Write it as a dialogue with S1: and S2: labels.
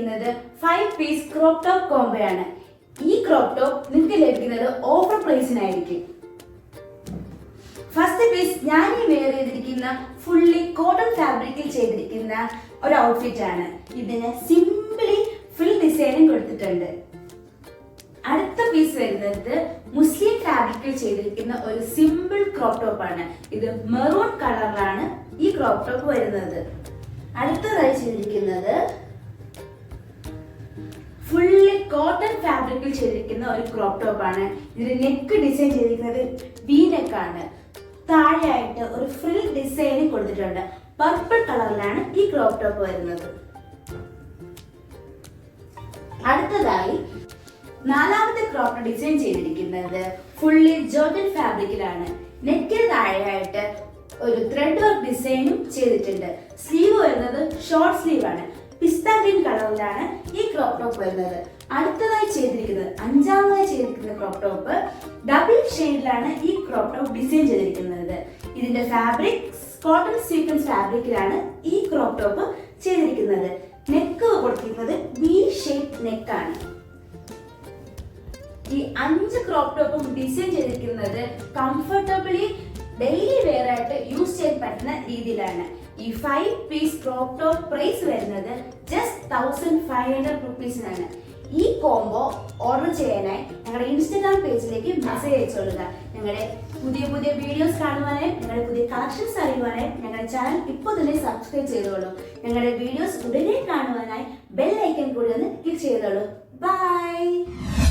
S1: ചെയ്യുന്നത് 5 piece crop top combo ആണ്. ഈ ക്രോപ്പ് ടോപ്പ് നിങ്ങൾക്ക് ലഭിക്കുന്നത് ഓഫർ പ്രൈസിനായിരിക്കും. ഫസ്റ്റ് പീസ് ഞാൻ ഈ വെയർ ചെയ്തിരിക്കുന്ന ഫുള്ളി കോട്ടൺ ഫാബ്രിക്കിൽ ചെയ്തിരിക്കുന്ന ഒരു ഔട്ട്ഫിറ്റ് ആണ്. ഇതിന് സിംപിളി ഫുൾ ഡിസൈനും കൊടുത്തിട്ടുണ്ട്. അടുത്ത പീസ് വരുന്നത് മുസ്ലിം ഫാബ്രിക്കിൽ ചെയ്തിരിക്കുന്ന ഒരു സിമ്പിൾ ക്രോപ്പ് ടോപ്പ് ആണ്. ഇത് മെറൂൺ കളറിലാണ് ഈ ക്രോപ്പ് ടോപ്പ് വരുന്നത്. അടുത്തതായി ചെയ്തിരിക്കുന്നത് ഫുള്ളി കോട്ടൺ ഫാബ്രിക്കിൽ ചെയ്തിരിക്കുന്ന ഒരു ക്രോപ്പ് ടോപ്പ് ആണ്. ഇതിന്റെ നെക്ക് ഡിസൈൻ ചെയ്തിരിക്കുന്നത് വി നെക്ക് ആണ്. താഴെയായിട്ട് ഒരു ഫ്രിൽ ഡിസൈനും കൊടുത്തിട്ടുണ്ട്. പർപ്പിൾ കളറിലാണ് ഈ ക്രോപ്പ് ടോപ്പ് വരുന്നത്. അടുത്തതായി നാലാമത്തെ ക്രോപ്പ് ഡിസൈൻ ചെയ്തിരിക്കുന്നത് ഫുള്ളി ജോർജൻ ഫാബ്രിക്കിലാണ്. നെക്കിന് താഴെയായിട്ട് ഒരു ത്രെഡ് വർക്ക് ഡിസൈനും ചെയ്തിട്ടുണ്ട്. സ്ലീവ് വരുന്നത് ഷോർട്ട് സ്ലീവ് ആണ്. പിസ്ത ഗ്രീൻ കളറിലാണ് ഈ ക്രോപ്പ് ടോപ്പ് വരുന്നത്. അടുത്തതായി ചെയ്തിരിക്കുന്നത് അഞ്ചാമതായി ചെയ്തിരിക്കുന്ന ക്രോപ്പ് ടോപ്പ് ഡബിൾ ഷെയ്ഡിലാണ് ഈ ക്രോപ്പ് ടോപ്പ് ഡിസൈൻ ചെയ്തിരിക്കുന്നത്. ഇതിന്റെ ഫാബ്രിക് കോട്ടൺ സീക്വൻസ് ഫാബ്രിക്കിലാണ് ഈ ക്രോപ്പ് ടോപ്പ് ചെയ്തിരിക്കുന്നത്. നെക്ക് കൊടുത്തിരിക്കുന്നത് വി ഷേപ്പ് നെക്കാണ്. ഈ 5 ക്രോപ്പ് ടോപ്പും ഡിസൈൻ ചെയ്തിരിക്കുന്നത് കംഫർട്ടബിളി ഡെയിലി വെയർ ആയിട്ട് യൂസ് ചെയ്യാൻ പറ്റുന്ന രീതിയിലാണ്. ഈ 5 പീസ് ക്രോപ്പ് ടോപ്പ് പ്രൈസ് വരുന്നത് ജസ്റ്റ് 1500 റുപ്പീസിനാണ്. ഈ കോംബോ ഓർഡർ ചെയ്യാനായി ഞങ്ങളുടെ ഇൻസ്റ്റാഗ്രാം പേജിലേക്ക് മെസ്സേജ് അയച്ചോളുക. ഞങ്ങളുടെ പുതിയ പുതിയ വീഡിയോസ് കാണുവാനായി, ഞങ്ങളുടെ പുതിയ കളക്ഷൻസ് അറിയുവാനായി ഞങ്ങളുടെ ചാനൽ ഇപ്പോൾ തന്നെ സബ്സ്ക്രൈബ് ചെയ്തോളൂ. ഞങ്ങളുടെ വീഡിയോസ് ഉടനെ കാണുവാനായി ബെൽ ഐക്കൺ കൂടി ഒന്ന് ക്ലിക്ക് ചെയ്തോളൂ. ബൈ.